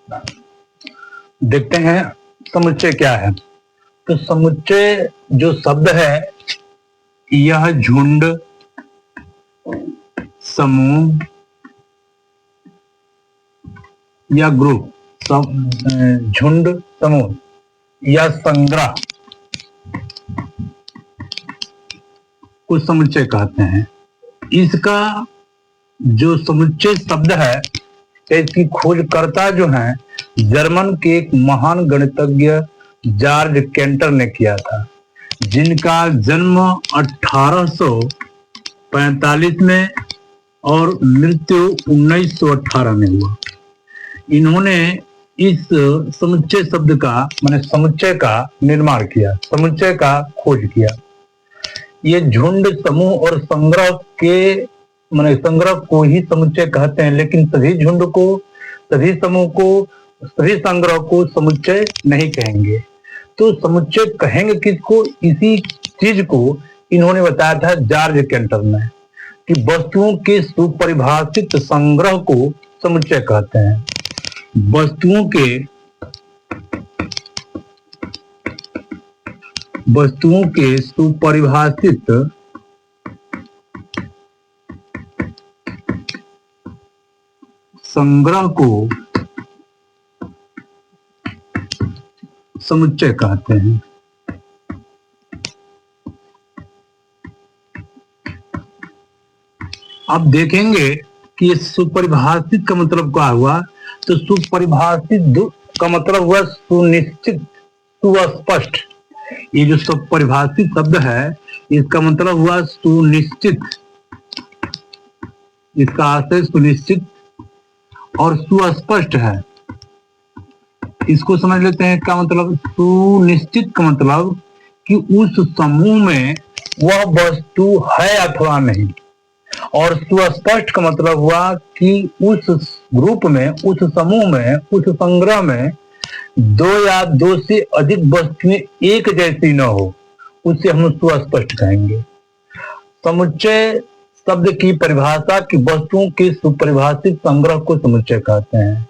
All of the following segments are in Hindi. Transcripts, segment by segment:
देखते हैं समुच्चय क्या है। तो समुच्चय जो शब्द है, यह झुंड, समूह या ग्रुप, झुंड, समूह या संग्रह को समुच्चय कहते हैं। इसका जो समुच्चय शब्द है, इसकी खोजकर्ता जो है जर्मन के एक महान गणितज्ञ जॉर्ज केंटर ने किया था, जिनका जन्म 1845 में और मृत्यु 1918 में हुआ। इन्होंने इस समुच्चय शब्द का माने समुच्चय का निर्माण किया, समुच्चय का खोज किया। ये झुंड, समूह और संग्रह के माने संग्रह को ही समुच्चय कहते हैं, लेकिन सभी झुंड को, सभी समूह को, सभी संग्रह को समुच्चय नहीं कहेंगे। तो समुच्चय कहेंगे किसको? इसी चीज को इन्होंने बताया था जॉर्ज केंटर ने, कि वस्तुओं के सुपरिभाषित संग्रह को समुच्चय कहते हैं। वस्तुओं के सुपरिभाषित संग्रह को समुच्चय कहते हैं। अब देखेंगे कि ये सुपरिभाषित का मतलब क्या हुआ। तो सुपरिभाषित का मतलब हुआ सुनिश्चित, सुस्पष्ट। ये जो सुपरिभाषित शब्द है, इसका मतलब हुआ सुनिश्चित, इसका आशय सुनिश्चित और सुस्पष्ट है। इसको समझ लेते हैं क्या मतलब। सुनिश्चित का मतलब कि उस समूह में वह वस्तु है अथवा नहीं, और सुस्पष्ट का मतलब हुआ कि उस ग्रुप में, उस समूह में, उस संग्रह में दो या दो से अधिक वस्तुएं एक जैसी न हो, उसे हम सुस्पष्ट कहेंगे। समुच्चय शब्द की परिभाषा की वस्तुओं के सुपरिभाषित संग्रह को समुच्चय कहते हैं।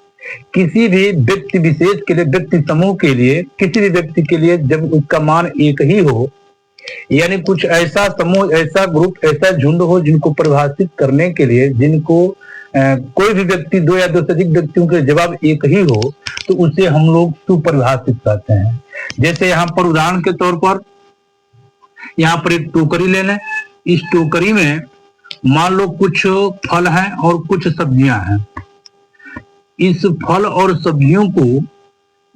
किसी भी व्यक्ति विशेष के लिए, व्यक्ति समूह के लिए, किसी भी व्यक्ति के लिए जब उसका मान एक ही हो, यानी कुछ ऐसा समूह, ऐसा ग्रुप, ऐसा झुंड हो जिनको परिभाषित करने के लिए, जिनको कोई भी व्यक्ति दो या दो से अधिक व्यक्तियों के जवाब एक ही हो, तो उसे हम लोग सुपरिभाषित कहते हैं। जैसे यहाँ पर उदाहरण के तौर पर, यहाँ पर एक टोकरी ले लें। इस टोकरी में मान लो कुछ फल हैं और कुछ सब्जियां हैं। इस फल और सब्जियों को,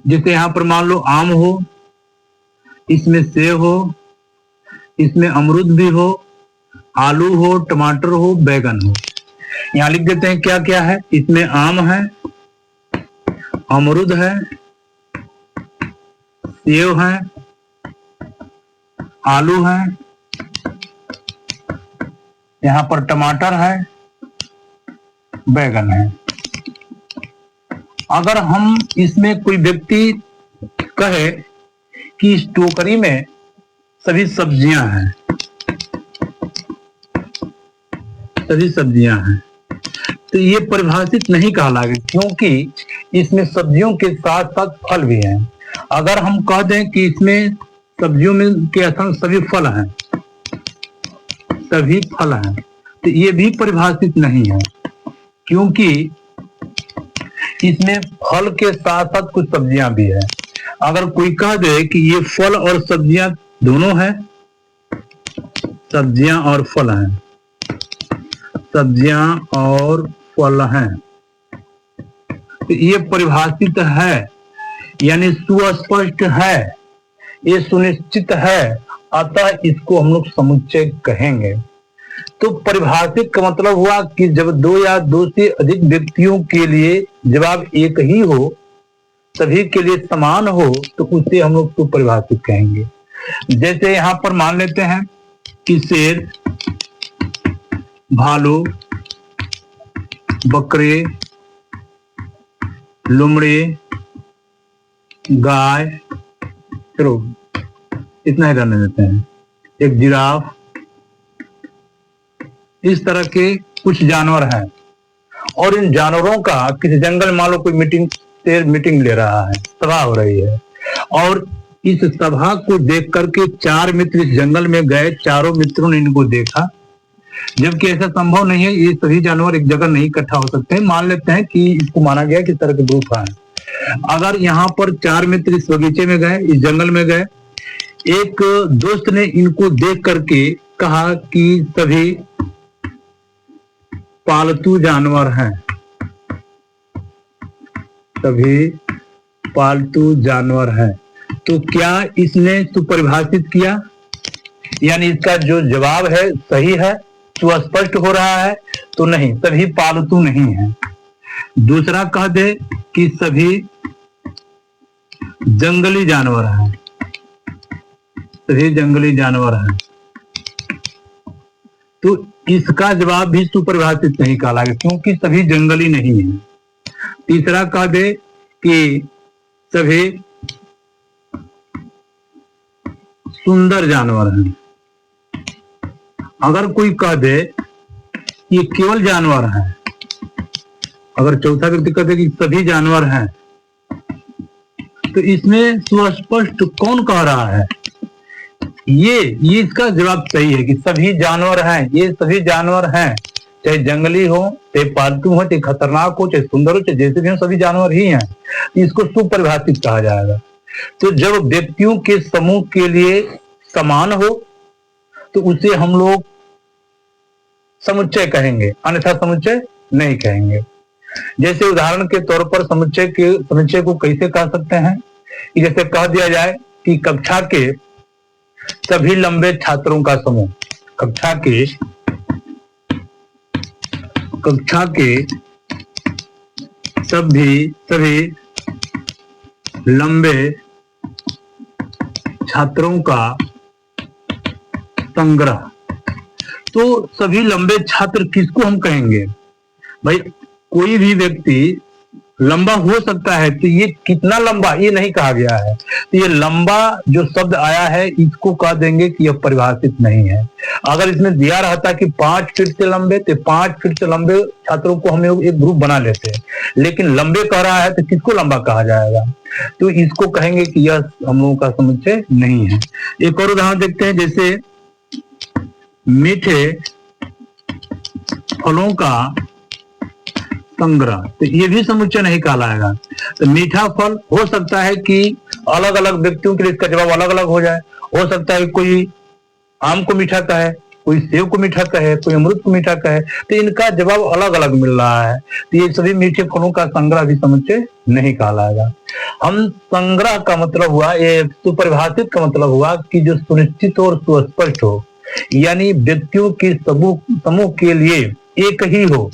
जैसे यहाँ पर मान लो आम हो, इसमें सेब हो, इसमें अमरूद भी हो, आलू हो, टमाटर हो, बैगन हो। यहाँ लिख देते हैं क्या क्या है। इसमें आम है, अमरूद है, सेब है, आलू है, यहाँ पर टमाटर है, बैगन है। अगर हम इसमें कोई व्यक्ति कहे कि इस टोकरी में सभी सब्जियां हैं, सभी सब्जियां हैं, तो ये परिभाषित नहीं कहलाएगा, क्योंकि इसमें सब्जियों के साथ साथ फल भी हैं। अगर हम कह दें कि इसमें सब्जियों में के असल सभी फल हैं, सभी फल हैं, तो ये भी परिभाषित नहीं है, क्योंकि इसमें फल के साथ साथ कुछ सब्जियां भी है। अगर कोई कह दे कि ये फल और सब्जियां दोनों हैं, सब्जियां और फल हैं, सब्जियां और फल हैं, तो ये परिभाषित है, यानी सुस्पष्ट है, ये सुनिश्चित है, अतः इसको हम लोग समुच्चय कहेंगे। तो परिभाषित का मतलब हुआ कि जब दो या दो से अधिक व्यक्तियों के लिए जवाब एक ही हो, सभी के लिए समान हो, तो उसे हम लोग सुपरिभाषित कहेंगे। जैसे यहाँ पर मान लेते हैं कि शेर, भालू, बकरे, लोमड़े, गाय, चलो इतना ही रहने देते हैं, एक जिराफ, इस तरह के कुछ जानवर हैं। और इन जानवरों का किसी जंगल मान लो कोई मीटिंग से मीटिंग ले रहा है, सभा हो रही है। और इस सभा को देख करके 4 मित्र इस जंगल में गए, चारों मित्रों ने इनको देखा, जबकि ऐसा संभव नहीं है, ये सभी जानवर एक जगह नहीं इकट्ठा हो सकते हैं। मान लेते हैं कि इसको माना गया कि तरह के ग्रुप है। अगर यहाँ पर 4 मित्र इस बगीचे में गए, इस जंगल में गए, एक दोस्त ने इनको देख करके कहा कि सभी पालतू जानवर हैं, सभी पालतू जानवर हैं। तो क्या इसने सुपरिभाषित किया, यानी इसका जो जवाब है सही है, सुस्पष्ट हो रहा है? तो नहीं, सभी पालतू नहीं है। दूसरा कह दे कि सभी जंगली जानवर हैं, सभी जंगली जानवर हैं, तो इसका जवाब भी सुपरिभाषित नहीं कहलाएगा, क्योंकि सभी जंगली नहीं है। तीसरा कह दे कि सभी सुंदर जानवर हैं। अगर कोई कह दे ये केवल जानवर हैं, अगर चौथा व्यक्ति कह दे कि सभी जानवर हैं, तो इसमें सुस्पष्ट कौन कह रहा है? ये इसका जवाब सही है कि सभी जानवर हैं, ये सभी जानवर हैं, चाहे जंगली हो, चाहे पालतू हो, चाहे खतरनाक हो, चाहे सुंदर हो, चाहे जैसे भी हो, सभी जानवर ही हैं। इसको सुपरिभाषित कहा जाएगा। तो जब व्यक्तियों के समूह के लिए समान हो तो उसे हम लोग समुच्चय कहेंगे, अन्यथा समुच्चय नहीं कहेंगे। जैसे उदाहरण के तौर पर समुच्चय को कैसे कह सकते हैं कि जैसे कह दिया जाए कि कक्षा के सभी लंबे छात्रों का समूह, कक्षा के सभी लंबे छात्रों का संग्रह। तो सभी लंबे छात्र किसको हम कहेंगे? भाई कोई भी व्यक्ति लंबा हो सकता है, तो ये कितना लंबा ये नहीं कहा गया है। तो ये लंबा जो शब्द आया है इसको कह देंगे कि यह परिभाषित नहीं है। अगर इसमें दिया रहता कि 5 फीट से लंबे, तो 5 फीट से लंबे छात्रों को हम एक ग्रुप बना लेते हैं, लेकिन लंबे कह रहा है तो किसको लंबा कहा जाएगा? तो इसको कहेंगे कि यह हम लोगों का समुच्चय नहीं है। एक और उदाहरण देखते हैं, जैसे मीठे फलों का संग्रह, तो ये भी समुच्चय नहीं कहलाएगा। तो मीठा फल हो सकता है कि अलग अलग व्यक्तियों के लिए इसका जवाब अलग अलग हो जाए। हो सकता है कोई आम को मीठा कहे, कोई सेब को मीठा कहे, कोई अमरूद को मीठा कहे, तो इनका जवाब अलग अलग मिल रहा है। तो ये सभी मीठे फलों का संग्रह भी समुच्चय नहीं कहलाएगा। हम संग्रह का मतलब हुआ, ये सुपरिभाषित का मतलब हुआ कि जो सुनिश्चित और सुस्पष्ट हो, यानी व्यक्तियों के समूह के लिए एक ही हो,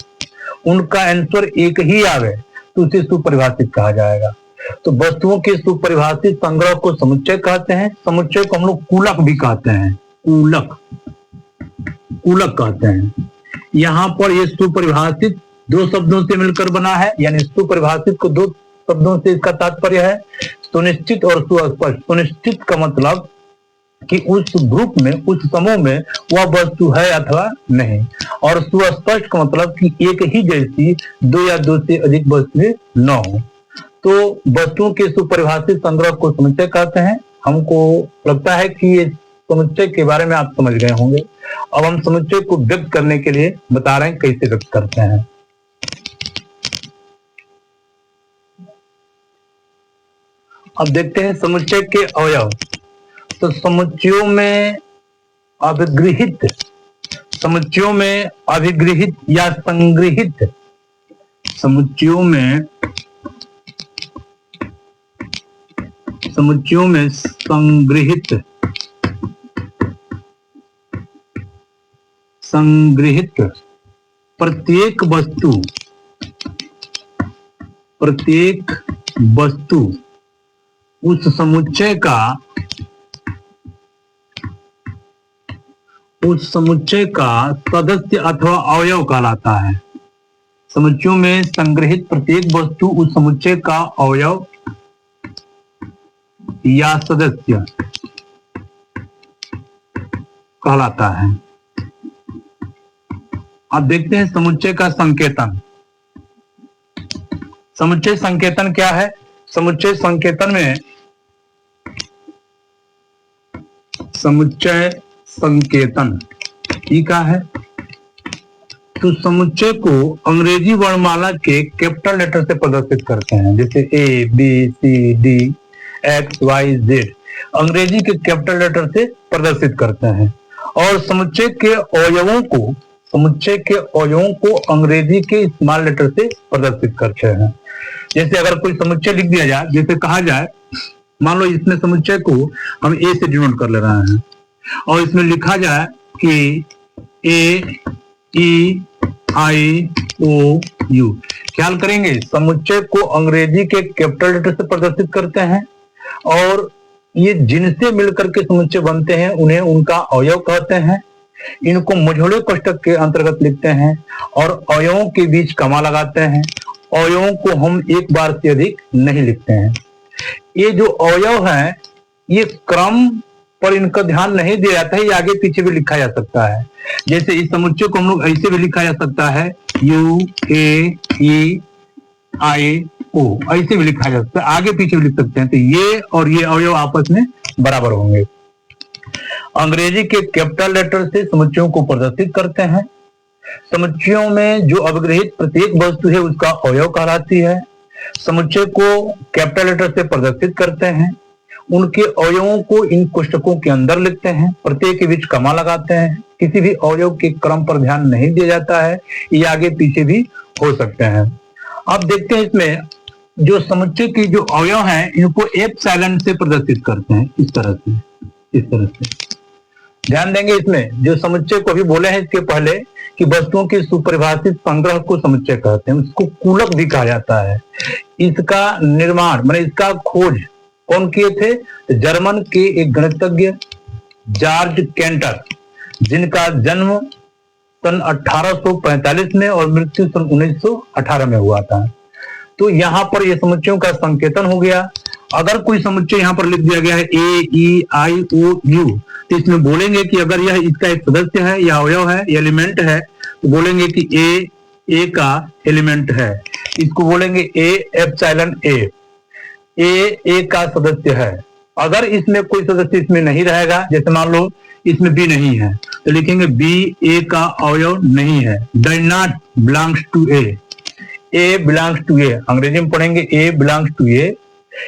उनका आंसर एक ही आवे, तो उसे सुपरिभाषित कहा जाएगा। तो वस्तुओं के सुपरिभाषित संग्रह को समुच्चय कहते हैं। समुच्चय को हम लोग कूलक भी कहते हैं, कूलक कहते हैं। यहाँ पर ये सुपरिभाषित 2 शब्दों से मिलकर बना है, यानी सुपरिभाषित को 2 शब्दों से इसका तात्पर्य है सुनिश्चित और सुस्पष्ट। सुनिश्चित का मतलब कि उस ग्रुप में, उस समूह में वह वस्तु है अथवा नहीं, और सुस्पष्ट का मतलब कि एक ही जैसी 2 या 2 से अधिक वस्तुएं न हो। तो वस्तुओं के सुपरिभाषित संग्रह को समुच्चय कहते हैं। हमको लगता है कि ये समुच्चय के बारे में आप समझ गए होंगे। अब हम समुच्चय को व्यक्त करने के लिए बता रहे हैं कैसे व्यक्त करते हैं। अब देखते हैं समुच्चय के अवयव। तो समुच्चयों में अभिगृहित या संग्रहित, समुच्चयों में संग्रहित प्रत्येक वस्तु उस समुच्चय का सदस्य अथवा अवयव कहलाता है। समुच्चयों में संग्रहित प्रत्येक वस्तु उस समुच्चय का अवयव या सदस्य कहलाता है। अब देखते हैं समुच्चय का संकेतन। समुच्चय संकेतन क्या है? समुच्चय संकेतन में समुच्चय संकेतन ये क्या है? तो समुच्चय को अंग्रेजी वर्णमाला के कैपिटल लेटर से प्रदर्शित करते हैं, जैसे A B C D X Y Z Angrezi के कैपिटल लेटर से प्रदर्शित करते हैं। और समुच्चय के अवयवों को अंग्रेजी के स्मॉल लेटर से प्रदर्शित करते हैं। जैसे अगर कोई समुच्चय लिख दिया जाए, जैसे कहा जाए, मान लो इसमें समुच्चय को हम ए से डिनोट कर ले रहे हैं और इसमें लिखा जाए कि ए ई आई ओ यू। ख्याल करेंगे, समुच्चय को अंग्रेजी के कैपिटल लेटर से प्रदर्शित करते हैं और ये जिनसे मिलकर के समुच्चय बनते हैं उन्हें उनका अवयव कहते हैं। इनको मझोले कोष्ठक के अंतर्गत लिखते हैं और अवयवों के बीच कमा लगाते हैं। अवयवों को हम एक बार से अधिक नहीं लिखते हैं। ये जो अवयव है ये क्रम पर इनका ध्यान नहीं दिया जाता है, ये आगे पीछे भी लिखा जा सकता है। जैसे इस समुच्चय को हम लोग ऐसे भी लिखा जा सकता है, यू ए ई आई ओ, ऐसे भी लिखा जा सकता है, आगे पीछे भी लिख सकते हैं। तो ये और ये अवयव आपस में बराबर होंगे। अंग्रेजी के कैपिटल लेटर से समुच्चयों को प्रदर्शित करते हैं। समुच्चयों में जो अवग्रहित प्रत्येक वस्तु है उसका अवयव कहलाती है। समुच्चय को कैपिटल लेटर से प्रदर्शित करते हैं, उनके अवयवों को इन कोष्ठकों के अंदर लिखते हैं, प्रत्येक के बीच कमा लगाते हैं। किसी भी अवयव के क्रम पर ध्यान नहीं दिया जाता है, ये आगे पीछे भी हो सकते हैं। अब देखते हैं इसमें जो समुच्चय की जो अवयव हैं इनको एप्सिलॉन से प्रदर्शित करते हैं, इस तरह से ध्यान देंगे। इसमें जो समुच्चय को अभी बोले हैं इसके पहले कि वस्तुओं की सुपरिभाषित संग्रह को समुच्चय कहते हैं, उसको कूलक भी कहा जाता है। इसका निर्माण माने इसका खोज कौन किए थे? जर्मन के एक गणितज्ञ जॉर्ज कैंटर, जिनका जन्म सन 1845 में और मृत्यु सन 1918 में हुआ था। तो यहाँ पर ये समुच्चयों का संकेतन हो गया। अगर कोई समुच्चय यहाँ पर लिख दिया गया है ए ई आई ओ यू, तो इसमें बोलेंगे कि अगर यह इसका एक सदस्य है या अवयव है या एलिमेंट है तो बोलेंगे कि ए का एलिमेंट है। इसको बोलेंगे ए एप्सिलॉन ए का सदस्य है। अगर इसमें कोई सदस्य इसमें नहीं रहेगा, जैसे मान लो इसमें बी नहीं है तो लिखेंगे बी ए का अवयव नहीं है, does not belongs to a belongs to a. अंग्रेजी में पढ़ेंगे ए बिलोंग्स टू ए,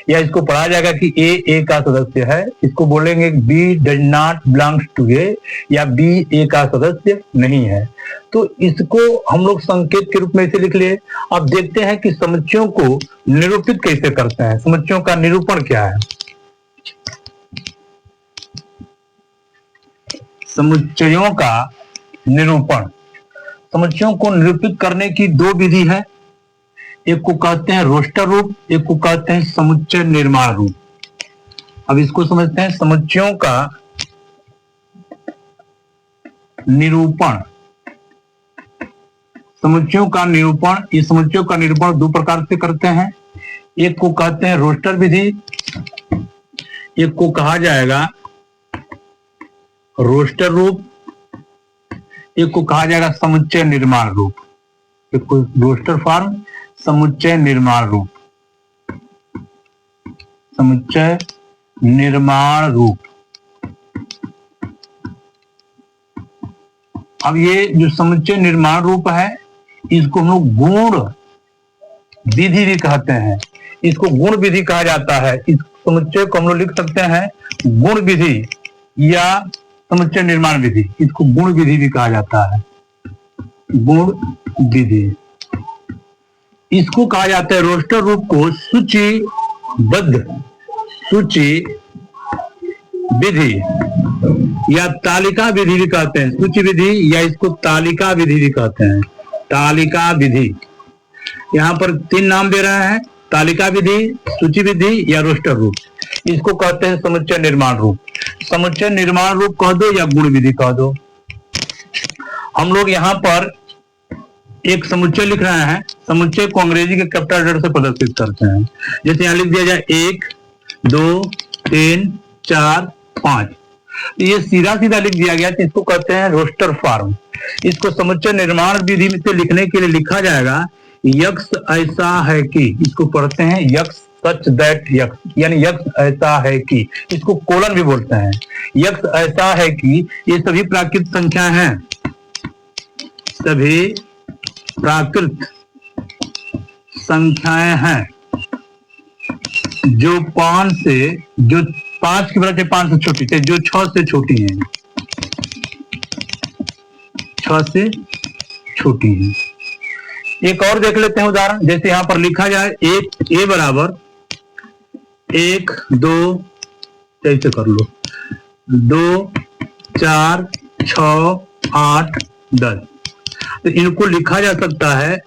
या इसको पढ़ा जाएगा कि ए का सदस्य है, इसको बोलेंगे B does not belongs to a या बी ए का सदस्य नहीं है। तो इसको हम लोग संकेत के रूप में इसे लिख लिए। अब देखते हैं कि समुच्चयों को निरूपित कैसे करते हैं। समुच्चयों का निरूपण क्या है? समुच्चयों का निरूपण, समुच्चयों को निरूपित करने की दो विधि है। एक को कहते हैं रोस्टर रूप, एक को कहते हैं समुच्चय निर्माण रूप। अब इसको समझते हैं। समुच्चयों का निरूपण, समुच्चयों का निरूपण, ये समुच्चयों का निरूपण दो प्रकार से करते हैं। एक को कहते हैं रोस्टर विधि, एक को कहा जाएगा रोस्टर रूप, एक को कहा जाएगा समुच्चय निर्माण रूप। एक को रोस्टर फॉर्म, समुच्चय निर्माण रूप, समुच्चय निर्माण रूप। अब ये जो समुच्चय निर्माण रूप है इसको हम लोग गुण विधि भी कहते हैं। इसको गुण विधि कहा जाता है। इस समुच्चय को हम लोग लिख सकते हैं गुण विधि या समुच्चय निर्माण विधि। इसको गुण विधि भी कहा जाता है, गुण विधि। इसको कहा जाता है रोस्टर रूप को सूचीबद्ध विधि या तालिका विधि भी कहते हैं। सूची विधि या इसको तालिका विधि भी कहते हैं, तालिका विधि। यहाँ पर तीन नाम दे रहे हैं, तालिका विधि, सूची विधि या रोस्टर रूप। इसको कहते हैं समुच्चय निर्माण रूप। समुच्चय निर्माण रूप कह दो या गुण विधि कह दो। हम लोग यहाँ पर एक समुच्चय लिख रहे हैं, समुच्चय को अंग्रेजी के कैपिटल लेटर से प्रदर्शित करते हैं। जैसे यहाँ लिख दिया जाए 1 2 3 4 5, ये सीधा लिख दिया गया तो इसको कहते हैं रोस्टर फॉर्म। इसको समुच्चय निर्माण विधि से लिखने के लिए लिखा जाएगा यक्ष ऐसा है कि, इसको पढ़ते हैं यक्ष सच दैट यक्ष, यानी यक्ष ऐसा है कि, इसको कोलन भी बोलते हैं। यक्ष ऐसा है कि ये सभी प्राकृत संख्या हैं, सभी प्राकृत संख्याएं हैं जो 5 की बराबर 5 से छोटी है, जो 6 से छोटी है, 6 से छोटी है। एक और देख लेते हैं उदाहरण, जैसे यहां पर लिखा जाए एक ए बराबर 1 2, कैसे कर लो, 2 4 6 8 10, तो इनको लिखा जा सकता है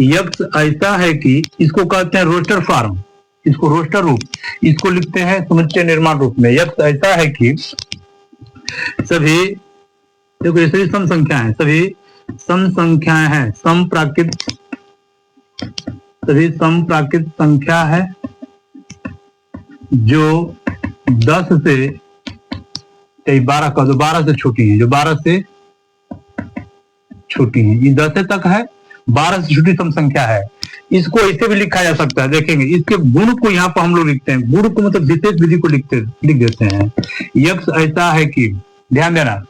यक्ष ऐसा है कि, इसको कहते हैं रोस्टर फॉर्म, इसको रोस्टर रूप, इसको लिखते हैं समुच्चय निर्माण रूप में। यक्ष ऐसा है कि सभी, देखो ये सभी सम संख्या है, सभी सम संख्याएं हैं, सम प्राकृत, सभी सम प्राकृत संख्या है जो 10 से 12 का, जो 12 से छोटी है, जो 12 से छोटी है, ये 10 तक है, 12 से छोटी सम संख्या है। इसको ऐसे भी लिखा जा सकता है, देखेंगे इसके गुण को यहाँ पर हम लोग लिखते हैं, गुण को मतलब विशेष विधि को लिख देते हैं। यक्ष ऐसा है कि, ध्यान देना,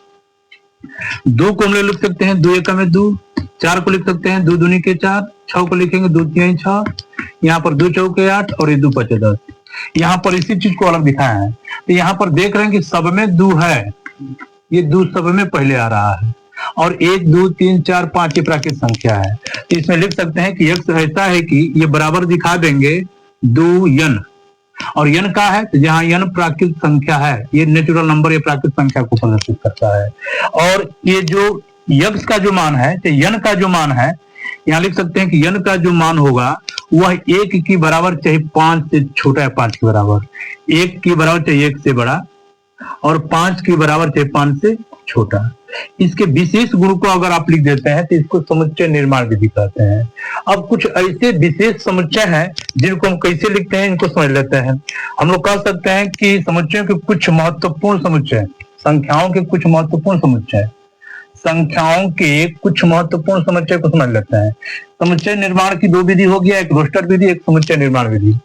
2 को हम लोग लिख सकते हैं 2 एकम में 2, 4 को लिख सकते हैं 2 दूनी के 4, 6 को लिखेंगे 2 तीन 6, यहाँ पर 2 चौके 8 और ये 2 पचे 10। यहाँ पर इसी चीज को अलग दिखाया है, तो यहाँ पर देख रहे हैं कि सब में 2 है, ये 2 सब में पहले आ रहा है, और 1 2 3 4 5 ये प्राकृत संख्या है। तो इसमें लिख सकते हैं कि यक्ष ऐसा है कि ये बराबर दिखा देंगे 2 यन, और यन का है तो जहां यन प्राकृत संख्या है, ये नेचुरल नंबर, ये प्राकृत संख्या को प्रदर्शित करता है। और ये जो यक्ष का जो मान है, तो यन का जो मान है, यहाँ लिख सकते हैं कि यन का जो मान होगा वह 1 की बराबर चाहे 5 से छोटा है 5 के बराबर, 1 की बराबर चाहे 1 से बड़ा, और 5 की बराबर चाहे 5 से छोटा। इसके विशेष गुण को अगर आप लिख देते हैं तो इसको समुच्चय निर्माण विधि कहते हैं। अब कुछ ऐसे विशेष समुच्चय हैं जिनको हम कैसे लिखते हैं, इनको समझ लेते हैं। हम लोग कह सकते हैं कि समुच्चयों के कुछ महत्वपूर्ण समुच्चय, संख्याओं के कुछ महत्वपूर्ण समुच्चय, संख्याओं के कुछ महत्वपूर्ण समुच्चय को समझ लेते हैं। समुच्चय निर्माण की 2 विधि हो गया, एक रोस्टर विधि, एक समुच्चय निर्माण विधि।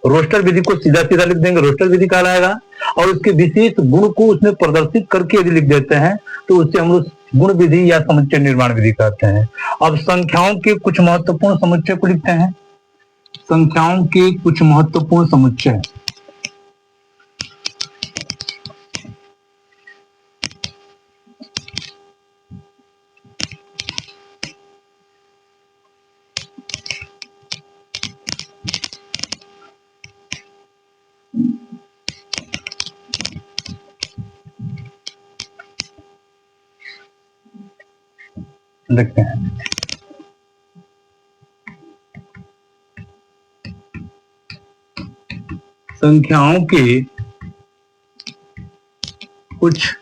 रोस्टर विधि को सीधा सीधा लिख देंगे, रोस्टर विधि कहलाएगा, और उसके विशेष गुण को उसमें प्रदर्शित करके यदि लिख देते हैं तो उससे हम लोग गुण विधि या समुच्चय निर्माण विधि कहते हैं। अब संख्याओं के कुछ महत्वपूर्ण समुच्चय को लिखते हैं, संख्याओं के कुछ महत्वपूर्ण समुच्चय। देखते हैं, संख्याओं के कुछ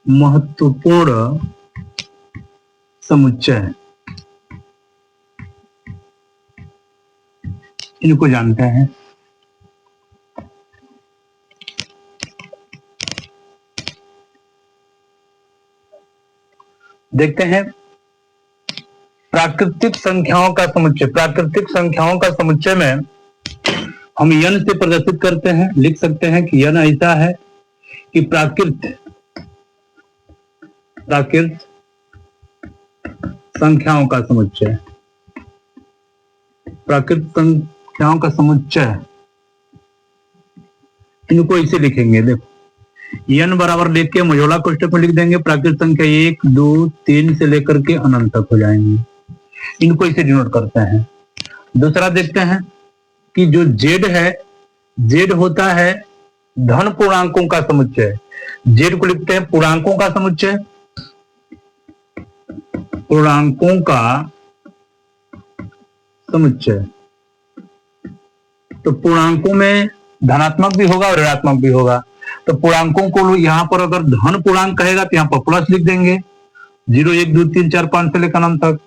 महत्वपूर्ण समुच्चय, इनको जानते हैं। देखते हैं प्राकृतिक संख्याओं का समुच्चय। प्राकृतिक संख्याओं का समुच्चय में हम यन से प्रदर्शित करते हैं, लिख सकते हैं कि यन ऐसा है कि प्राकृत संख्याओं का समुच्चय, प्राकृत संख्याओं का समुच्चय, इनको इसे लिखेंगे। देखो n बराबर लेके मझोला कोष्टक में लिख देंगे, प्राकृत संख्या 1 2 3 से लेकर के अनंत तक हो जाएंगे, इनको इसे डिनोट करते हैं। दूसरा देखते हैं कि जो z है, z होता है धन पूर्णांकों का समुच्चय। z को लिखते हैं पूर्णांकों का समुच्चय, पूर्णांकों का समुच्चय। तो पूर्णांकों में धनात्मक भी होगा और ऋणात्मक भी होगा। तो पूर्णांकों को यहाँ पर अगर धन पूर्णांक कहेगा तो यहाँ पर प्लस लिख देंगे, 0 1 2 3 4 5 से लेकर अनंत तक।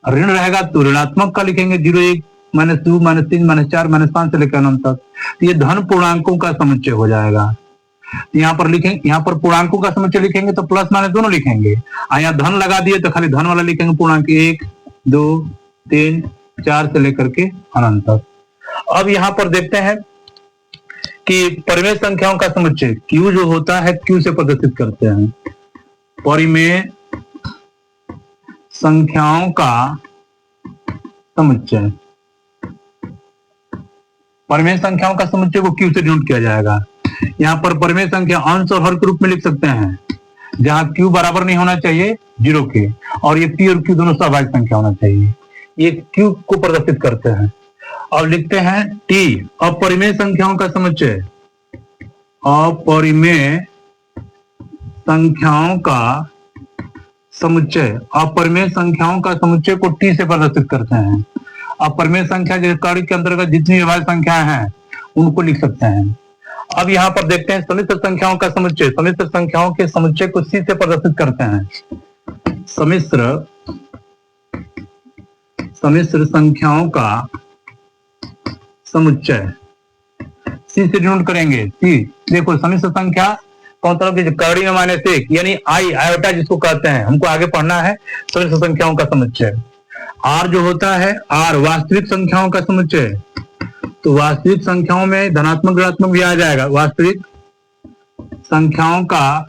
ऋण रहेगा तो ऋणात्मक का लिखेंगे, 0 1 -2 -3 -4 -5 से लेकर अनंत तक। तो ये धन पूर्णांकों का समुच्चय हो जाएगा। यहाँ पर लिखेंगे, यहाँ पर पूर्णांकों का समुच्चय लिखेंगे तो प्लस माइनस दोनों लिखेंगे, यहाँ धन लगा दिए तो खाली धन वाला लिखेंगे, पूर्णांक 1 2, 3, 4 से लेकर के अनंत तक। अब यहाँ पर देखते हैं कि परिमेय संख्याओं का समुच्चय Q जो होता है Q से प्रदर्शित करते हैं। परिमेय संख्याओं का समुच्चय, परिमेय संख्याओं का समुच्चय को Q से डिनोट किया जाएगा। यहाँ पर परिमेय संख्या अंश और हर के रूप में लिख सकते हैं, जहां Q बराबर नहीं होना चाहिए 0 के, और ये P और Q दोनों स्वाभाविक संख्या होना चाहिए। ये Q को प्रदर्शित करते हैं। और लिखते हैं T अपरिमेय संख्याओं का समुच्चय, अपरिमेय संख्याओं का समुच्चय, अपरिमेय संख्याओं का समुच्चय को T से प्रदर्शित करते हैं। अपरिमेय संख्या जैसे कार्य के अंतर्गत जितनी अभाज्य संख्याएं हैं उनको लिख सकते हैं। अब यहाँ पर देखते हैं सम्मिश्र संख्याओं का समुच्चय, सम्मिश्र संख्याओं के समुच्चय को C से प्रदर्शित करते हैं। सम्मिश्र संख्याओं का समुच्चय C से डिनोट करेंगे। C देखो, सम्मिश्र संख्या का मतलब कि कड़ी में माइनस 1 यानी आई आयोटा जिसको कहते हैं, हमको आगे पढ़ना है सम्मिश्र संख्याओं का समुच्चय। R जो होता है R वास्तविक संख्याओं का समुच्चय, तो वास्तविक संख्याओं में धनात्मक ऋणात्मक भी आ जाएगा। वास्तविक संख्याओं का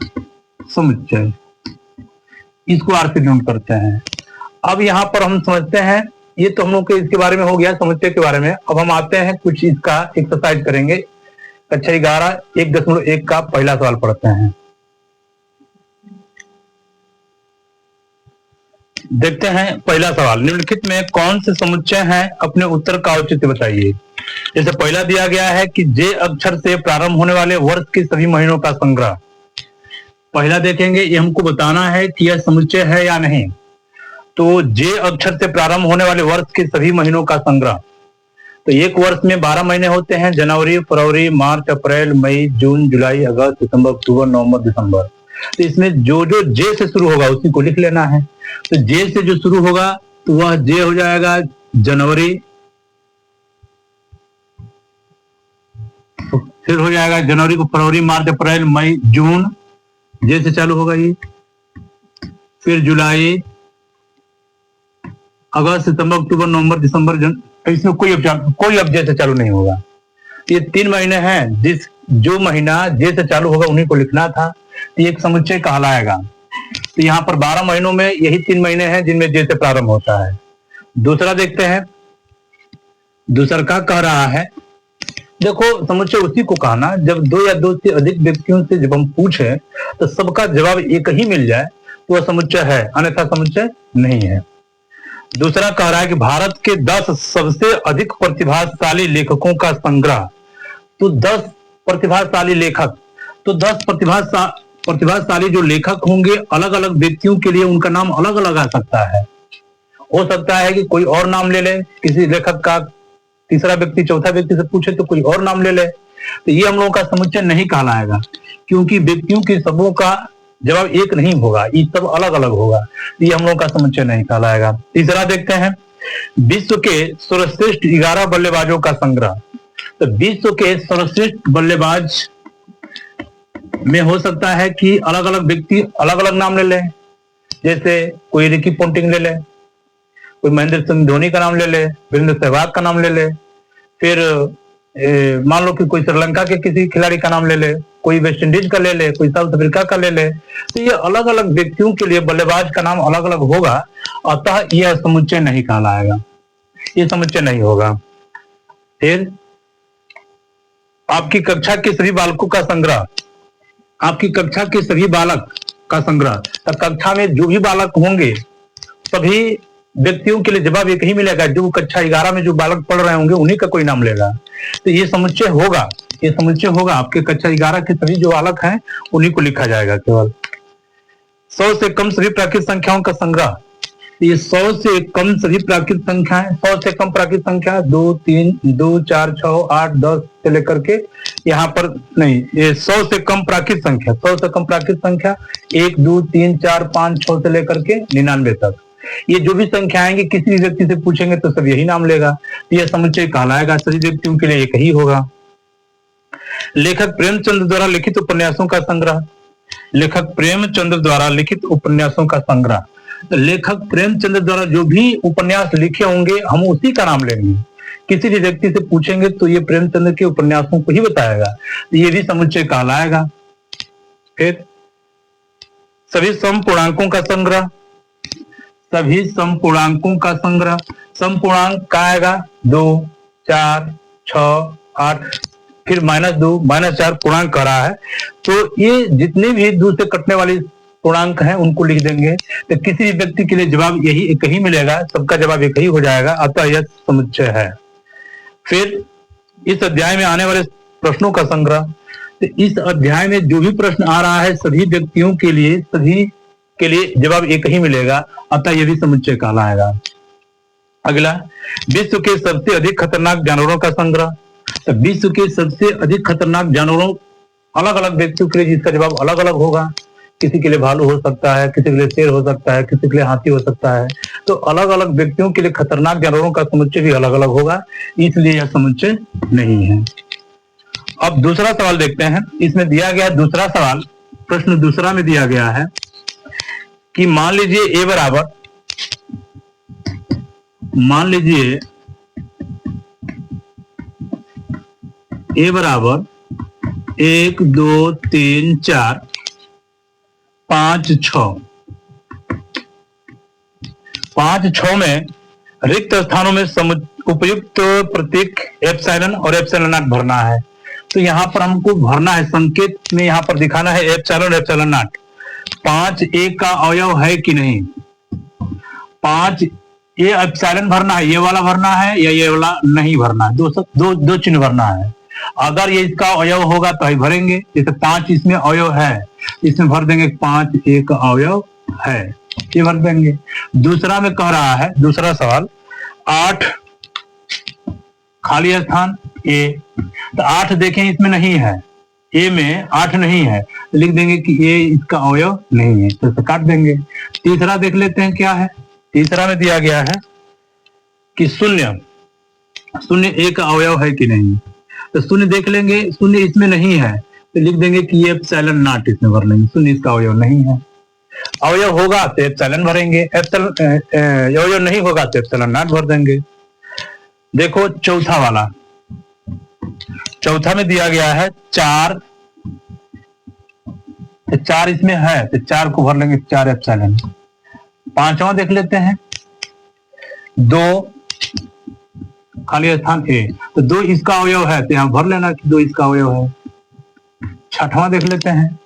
समुच्चय, इसको R से डिनोट करते हैं। अब यहाँ पर हम समझते हैं, ये तो हम लोग के इसके बारे में हो गया समुच्चय के बारे में। अब हम आते हैं कुछ इसका एक्सरसाइज करेंगे। कक्षा 11 1.1 का पहला सवाल पढ़ते हैं। देखते हैं पहला सवाल, निम्नलिखित में कौन से समुच्चय हैं, अपने उत्तर का औचित्य बताइए। जैसे पहला दिया गया है कि जे अक्षर से प्रारंभ होने वाले वर्ष के सभी महीनों का संग्रह। पहला देखेंगे, ये हमको बताना है कि यह समुच्चय है या नहीं। तो जे अक्षर से प्रारंभ होने वाले वर्ष के सभी महीनों का संग्रह, तो एक वर्ष में 12 महीने होते हैं, जनवरी, फरवरी, मार्च, अप्रैल, मई, जून, जुलाई, अगस्त, सितंबर, अक्टूबर, नवंबर, दिसंबर। तो इसमें जो जो जे से शुरू होगा उसी को लिख लेना है। तो जे से जो शुरू होगा तो वह जे हो जाएगा जनवरी, तो फिर हो जाएगा जनवरी को फरवरी, मार्च, अप्रैल, मई, जून, जे से चालू होगा ये। फिर जुलाई, अगस्त, सितंबर, अक्टूबर, नवंबर, दिसंबर, इसमें कोई अब जे से चालू नहीं होगा। ये 3 महीने हैं, जो महीना जे से चालू होगा उन्हीं को लिखना था। ये एक समुच्चय कहलाएगा। तो यहाँ पर 12 महीनों में यही 3 महीने हैं जिनमें जे से प्रारंभ होता है। दूसरा देखते हैं, दूसरा क्या कह रहा है। देखो, समुच्चय उसी को कहना जब 2 या 2 से अधिक व्यक्तियों से जब हम पूछे तो सबका जवाब एक ही मिल जाए तो वह समुच्चय है, अन्यथा समुच्चय नहीं है। दूसरा कह रहा है कि भारत के 10 सबसे अधिक प्रतिभाशाली लेखकों का संग्रह। तो 10 प्रतिभाशाली लेखक, तो 10 प्रतिभाशाली जो लेखक होंगे, अलग अलग व्यक्तियों के लिए उनका नाम अलग अलग आ सकता है। हो सकता है कि कोई और नाम ले ले, किसी लेखक का तीसरा व्यक्ति चौथा व्यक्ति से पूछे तो कोई और नाम ले ले। तो ये हम लोगों का समुच्चय नहीं कहलाएगा, क्योंकि व्यक्तियों के सबों का जवाब एक नहीं होगा, ये सब अलग अलग होगा। ये हम लोगों का समुच्चय नहीं कहलाएगा। तीसरा देखते हैं, विश्व के सर्वश्रेष्ठ 11 बल्लेबाजों का संग्रह। तो विश्व के सर्वश्रेष्ठ बल्लेबाज में हो सकता है कि अलग अलग व्यक्ति अलग अलग नाम ले ले, जैसे कोई रिकी पोंटिंग ले ले, कोई महेंद्र सिंह धोनी का नाम ले ले, वीरेंद्र सहवाग का नाम ले ले, फिर मान लो कि कोई श्रीलंका के किसी खिलाड़ी का नाम ले ले, कोई वेस्ट इंडीज का ले ले, कोई साउथ अफ्रीका का ले ले। तो ये अलग अलग व्यक्तियों के लिए बल्लेबाज का नाम अलग अलग होगा, अतः यह समुच्चय नहीं कहलाएगा, ये समुच्चय नहीं होगा। फिर आपकी कक्षा के सभी बालकों का संग्रह, आपकी कक्षा के सभी बालक का संग्रह। तो कक्षा में जो भी बालक होंगे सभी व्यक्तियों के लिए जवाब एक ही मिलेगा, जो कक्षा 11 में जो बालक पढ़ रहे होंगे उन्हीं का कोई नाम लेगा। तो ये समुच्चय होगा, ये समुच्चय होगा। आपके कक्षा 11 के सभी जो बालक हैं उन्हीं को लिखा जाएगा केवल। 100 से कम सभी प्राकृतिक संख्याओं का संग्रह। ये 100 से कम सभी प्राकृतिक संख्याएं, 100 से कम प्राकृतिक संख्या 2, 3, 2, 4, 6, 8, 10 से लेकर के यहाँ पर नहीं, ये 100 से कम प्राकृतिक संख्या, 100 से कम प्राकृतिक संख्या 1, 2, 3, 4, 5, 6 से लेकर के 99 तक। ये जो भी संख्या आएंगे किसी भी व्यक्ति से पूछेंगे तो सब यही नाम लेगा। यह समुच्चय कहलाएगा, सभी व्यक्तियों के लिए एक ही होगा। लेखक प्रेमचंद द्वारा लिखित उपन्यासों का संग्रह। लेखक प्रेमचंद द्वारा लिखित उपन्यासों का संग्रह। तो लेखक प्रेमचंद द्वारा जो भी उपन्यास लिखे होंगे हम उसी का नाम लेंगे। किसी भी व्यक्ति से पूछेंगे तो ये प्रेमचंद के उपन्यासों को ही बताएगा, ये भी समुच्चय कहलाएगा। फिर सभी समपूर्णांकों का संग्रह, सभी समपूर्णांकों का संग्रह, समपूर्णांक का आएगा 2, 4, 6, 8, फिर -2, -4 पूर्णांक कह रहा है, तो ये जितने भी 2 से कटने वाली पूर्णांक हैं उनको लिख देंगे। तो किसी भी व्यक्ति के लिए जवाब यही एक ही मिलेगा, सबका जवाब एक ही हो जाएगा, अतः यह समुच्चय है। फिर इस अध्याय में आने वाले प्रश्नों का संग्रह, तो इस अध्याय में जो भी प्रश्न आ रहा है सभी व्यक्तियों के लिए, सभी के लिए जवाब एक ही मिलेगा, अतः यह भी समुच्चय कहलाएगा। अगला, विश्व के सबसे अधिक खतरनाक जानवरों का संग्रह। तो विश्व के सबसे अधिक खतरनाक जानवरों, अलग अलग व्यक्तियों के लिए जिसका जवाब अलग अलग होगा, किसी के लिए भालू हो सकता है, किसी के लिए शेर हो सकता है, किसी के लिए हाथी हो सकता है, तो अलग अलग व्यक्तियों के लिए खतरनाक जानवरों का समुच्चय भी अलग अलग होगा, इसलिए यह समुच्चय नहीं है। अब दूसरा सवाल देखते हैं, इसमें दिया गया दूसरा सवाल, प्रश्न दूसरा में दिया गया है कि मान लीजिए ए बराबर 1, 2, 3, 4, 5, 6, 5, 6 में रिक्त स्थानों में उपयुक्त प्रतीक एप्सिलॉन और एप्सिलॉन नॉट भरना है। तो यहाँ पर हमको भरना है, संकेत में यहाँ पर दिखाना है एप्सिलॉन एप्सिलॉन नॉट। 5 1 का अवयव है कि नहीं, 5 ये एप्सिलॉन भरना है, ये वाला भरना है या ये वाला नहीं भरना है, दो चिन्ह भरना है। अगर ये इसका अवयव होगा तो ही भरेंगे, जैसे 5 इसमें अवयव है, इसमें भर देंगे 5 1 अवयव है, ये भर देंगे। दूसरा में कह रहा है, दूसरा सवाल 8 खाली स्थान ए, तो 8 देखें इसमें नहीं है, ए में 8 नहीं है, तो लिख देंगे कि ए इसका अवयव नहीं है, तो काट देंगे। तीसरा देख लेते हैं क्या है, तीसरा में दिया गया है कि शून्य ए का अवयव है कि नहीं, तो शून्य देख लेंगे, शून्य इसमें नहीं है, तो लिख देंगे कि ये एप्सिलॉन नॉट इसमें भर लेंगे, शून्य इसका अवयव नहीं है। अवयव होगा तो एप्सिलॉन भरेंगे, अवयव नहीं होगा तो एप्सिलॉन नॉट भर देंगे। देखो चौथा वाला, चौथा में दिया गया है 4, तो 4 इसमें है तो 4 को भर लेंगे 4 एप्सिलॉन। पांचवा देख लेते हैं 2 खाली स्थान ए, तो 2 इसका अवयव है तो यहां भर लेना कि 2 इसका अवयव है। छठवां देख लेते हैं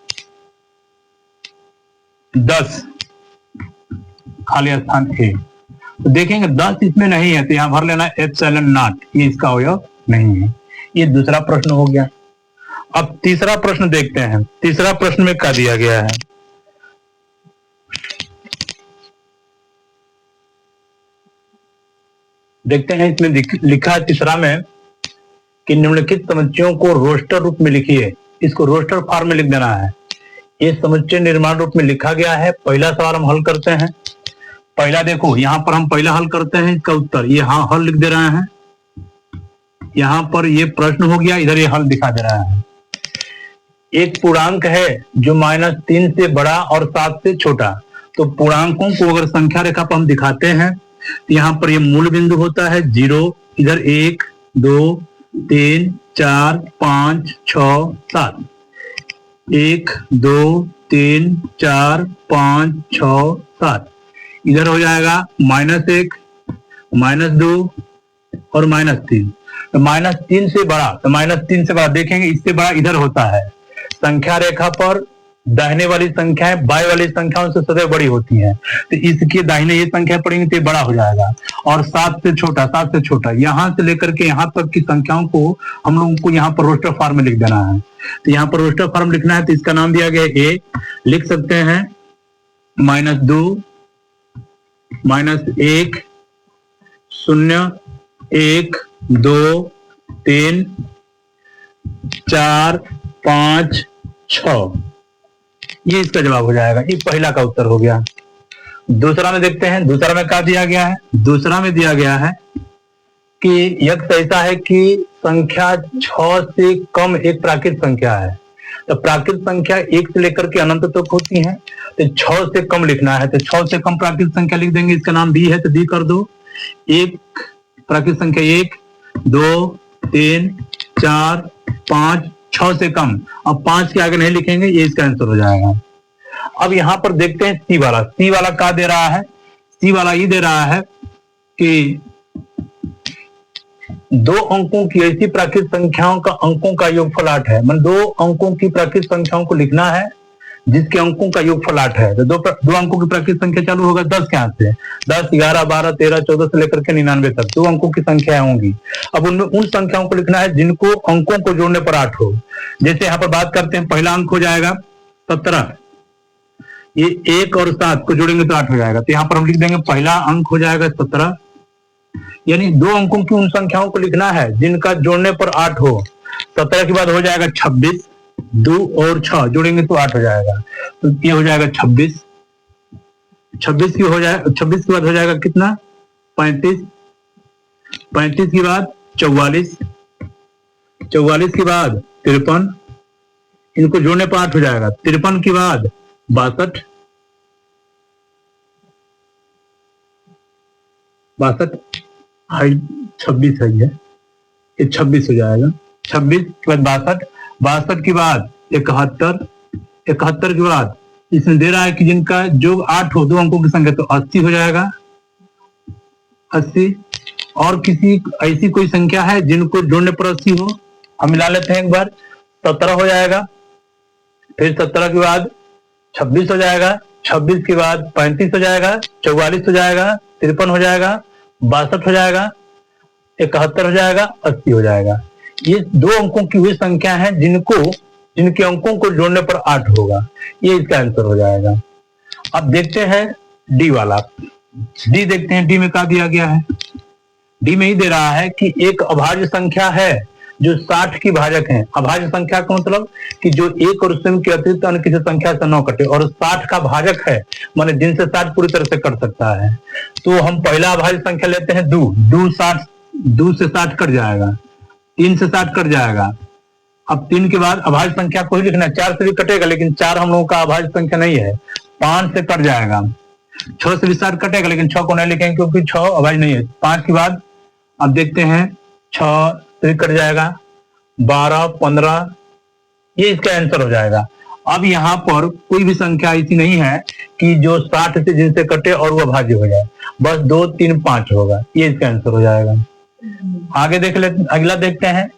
10 खाली स्थान ए, तो देखेंगे 10 इसमें नहीं है तो यहां भर लेना एप्सिलॉन नॉट, ये इसका अवयव नहीं है। ये दूसरा प्रश्न हो गया। अब तीसरा प्रश्न देखते हैं, तीसरा प्रश्न में क्या दिया गया है, देखते हैं। इसमें लिखा है तीसरा में कि निम्नलिखित समुच्चयों को रोस्टर रूप में लिखिए, इसको रोस्टर फॉर्म में लिख देना है। ये समुच्चय निर्माण रूप में लिखा गया है। पहला सवाल हम हल करते हैं। पहला देखो, यहाँ पर हम पहला हल करते हैं, इसका उत्तर ये हाँ हल लिख दे रहे हैं। यहाँ पर ये प्रश्न हो गया, इधर ये हल दिखा दे रहा है। एक पूर्णांक है जो -3 से बड़ा और 7 से छोटा, तो पूर्णांकों को अगर संख्या रेखा पर हम दिखाते हैं तो यहाँ पर ये मूल बिंदु होता है 0, इधर 1, 2, 3, 4, 5, 6, 7, 1, 2, 3, 4, 5, 6, 7, इधर हो जाएगा -1, -2 और -3। तो -3 से बड़ा, तो -3 से बड़ा देखेंगे, इससे बड़ा इधर होता है। संख्या रेखा पर दाहिने वाली संख्याएं बाएं वाली संख्याओं से सदैव बड़ी होती हैं, तो इसके दाहिने ये संख्या पड़ेंगे तो ये बड़ा हो जाएगा। और 7 से छोटा, यहां से लेकर के यहां तक की संख्याओं को हम लोगों को यहाँ पर रोस्टर फॉर्म में लिख देना है। तो यहाँ पर रोस्टर फॉर्म लिखना है, तो इसका नाम दिया गया ए, लिख सकते हैं -2, -1, 0, 1, 2, 3, 4, 5, 6, ये इसका जवाब हो जाएगा। ये पहला का उत्तर हो गया। दूसरा में देखते हैं, दूसरा में क्या दिया गया है। दूसरा में दिया गया है कि यह ऐसा है कि संख्या 6 से कम एक प्राकृत संख्या है, तो प्राकृत संख्या 1 से लेकर के अनंत तक होती है। तो 6 से कम लिखना है तो 6 से कम प्राकृत संख्या लिख देंगे, इसका नाम डी है तो डी कर दो। एक प्राकृत संख्या 1, 2, 3, 4, 5, 6 से कम, अब 5 के आगे नहीं लिखेंगे, ये इसका आंसर हो जाएगा। अब यहां पर देखते हैं सी वाला। सी वाला क्या दे रहा है? सी वाला ये दे रहा है कि 2 अंकों की ऐसी प्राकृत संख्याओं का अंकों का योगफल 8 है। मतलब 2 अंकों की प्राकृत संख्याओं को लिखना है जिसके अंकों का योगफल 8 है। तो 2 अंकों की प्राकृत संख्या चालू होगा 10 के हाथ से, 10, 11, 12, 13, 14 से लेकर के 99 तक 2 अंकों की संख्याएं होंगी। अब उनमें उन संख्याओं को लिखना है जिनको अंकों को जोड़ने पर 8 हो। जैसे यहाँ पर बात करते हैं, पहला अंक हो जाएगा 17, ये 1 और 7 को जोड़ेंगे तो 8 हो जाएगा। तो यहाँ पर हम लिख देंगे पहला अंक हो जाएगा 17, यानी 2 अंकों की उन संख्याओं को लिखना है जिनका जोड़ने पर 8 हो। 17 के बाद हो जाएगा 26, 2 और 6 जोड़ेंगे तो 8 हो जाएगा। तो ये हो जाएगा 26, 26 की हो जाए 26 के बाद हो जाएगा कितना? 35, 35 के बाद 44, 44 के बाद 53, इनको जोड़ने पर 8 हो जाएगा। 53 के बाद 62, 26 है ये 26 हो जाएगा। 26 के बाद 62, 62 के बाद 71, 71 के बाद इसमें दे रहा है कि जिनका जो 8 हो 2 अंकों की संख्या, तो 80 हो जाएगा, 80। और किसी ऐसी कोई संख्या है जिनको जोड़ने पर 80 हो? हम मिला लेते हैं एक बार। 17 हो जाएगा, फिर 17 के बाद 26 हो जाएगा, 26 के बाद 35 हो जाएगा, 44 हो जाएगा, 53 हो जाएगा, 62 हो जाएगा, 71 हो जाएगा, 80 हो जाएगा। ये 2 अंकों की हुई संख्या है जिनके अंकों को जोड़ने पर 8 होगा, ये इसका आंसर हो जाएगा। अब देखते हैं डी वाला। डी देखते हैं, डी में क्या दिया गया है? डी में ही दे रहा है कि एक अभाज्य संख्या है जो 60 की भाजक है। अभाज्य संख्या का मतलब कि जो 1 और उससे के अतिरिक्त अन्य किसी संख्या से 9 कटे, और 60 का भाजक है, माने जिनसे 60 पूरी तरह से कट सकता है। तो हम पहला अभाज्य संख्या लेते हैं 2, 2 से 60 कट जाएगा, 3 से 60 कट जाएगा। अब 3 के बाद अभाज्य संख्या को ही लिखना है, 4 से भी कटेगा लेकिन 4 हम लोगों का अभाज्य संख्या नहीं है। 5 से कट जाएगा, 6 से भी 60 कटेगा लेकिन 6 को नहीं लिखेंगे क्योंकि 6 अभाज्य नहीं है। 5 के बाद अब देखते हैं 6 से कट जाएगा, 12, 15, ये इसका आंसर हो जाएगा। अब यहाँ पर कोई भी संख्या ऐसी नहीं है कि जो 60 से जिनसे कटे और वो अभाज्य हो जाए, बस 2, 3, 5 होगा, ये इसका आंसर हो जाएगा। आगे देख लेते, अगला देखते हैं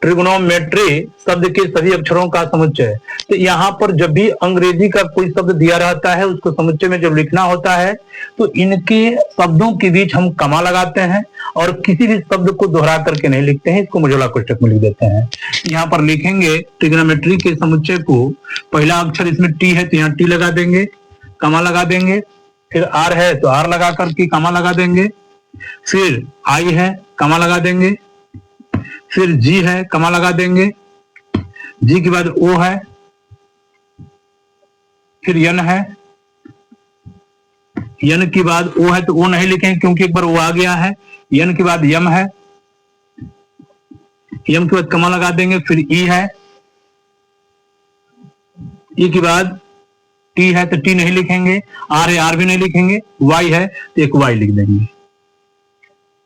ट्रिग्नोमेट्री शब्द के सभी अक्षरों का समुच्चय। तो यहाँ पर जब भी अंग्रेजी का कोई शब्द दिया रहता है उसको समुच्चय में जब लिखना होता है तो इनके शब्दों के बीच हम कमा लगाते हैं और किसी भी शब्द को दोहरा करके नहीं लिखते हैं, इसको मोजुला कोष्ठक में लिख देते हैं। यहाँ पर लिखेंगे ट्रिग्नोमेट्री के समुच्चय को, पहला अक्षर इसमें टी है तो यहाँ टी लगा देंगे, कमा लगा देंगे, फिर आर है तो आर लगा करके कमा लगा देंगे, फिर आई है कमा लगा देंगे, फिर जी है कमा लगा देंगे, जी के बाद ओ है, फिर यन है, यन के बाद ओ है तो ओ नहीं लिखेंगे क्योंकि एक बार वो आ गया है। यन के बाद यम है, यम के बाद कमा लगा देंगे, फिर ई है, ई के बाद टी है तो टी नहीं लिखेंगे, आर है आर भी नहीं लिखेंगे, वाई है तो एक वाई लिख देंगे,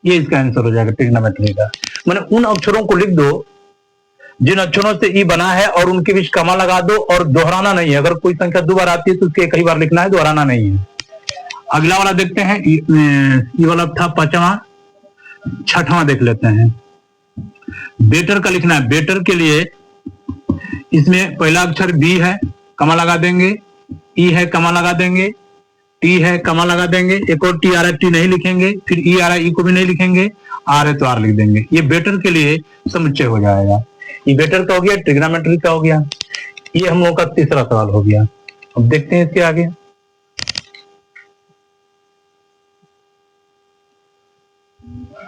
ये इसका आंसर हो जाएगा ट्रिग्नोमेट्री का। मैंने उन अक्षरों को लिख दो जिन अक्षरों से ई बना है और उनके बीच कमा लगा दो और दोहराना नहीं है। अगर कोई संख्या 2 बार आती है तो उसके कई बार लिखना है, दोहराना नहीं है। अगला वाला देखते हैं, ये वाला था 5वां, 6वां देख लेते हैं। बेटर का लिखना है। बेटर के लिए इसमें पहला अक्षर बी है, कमा लगा देंगे, ई है कमा लगा देंगे, टी है कमा लगा देंगे, एक और टी आ रहा है टी नहीं लिखेंगे, फिर ई आ रहा है ई को भी नहीं लिखेंगे, आर है तो आर लिख देंगे। ये बेटर के लिए समुच्चय हो जाएगा। ये बेटर का हो गया, ट्रिग्नोमेट्री का हो गया। ये हम लोगों का तीसरा सवाल हो गया। अब देखते हैं इसके आगे।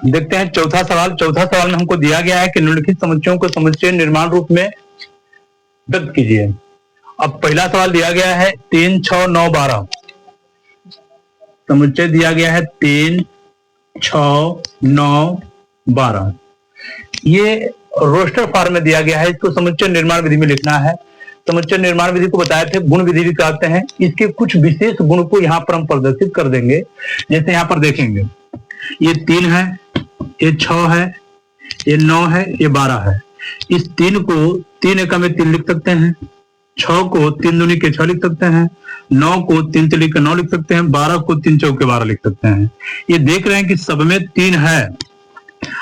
देखते हैं चौथा सवाल। चौथा सवाल में हमको दिया गया है कि निम्नलिखित समुच्चयों को समुच्चय निर्माण रूप में व्यक्त कीजिए। अब पहला सवाल दिया गया है 3, 6, 9, 12। समुच्चय दिया गया है 3, 6, 9, 12। ये रोस्टर फॉर्म में दिया गया है, इसको समुच्चय निर्माण विधि में लिखना है। समुच्चय निर्माण विधि को बताए थे, गुण विधि भी कहते हैं। इसके कुछ विशेष गुण को यहाँ पर हम प्रदर्शित कर देंगे। जैसे यहाँ पर देखेंगे, ये 3 है, ये 6 है, ये 9 है, ये 12 है। इस 3 को 3 एकम में 3 लिख सकते हैं, 6 को 3 दूनी के 6 लिख सकते हैं, 9 को 3 तिली के 9 लिख सकते हैं, 12 को 3 चौके 12 लिख सकते हैं। ये देख रहे हैं कि सब में 3 है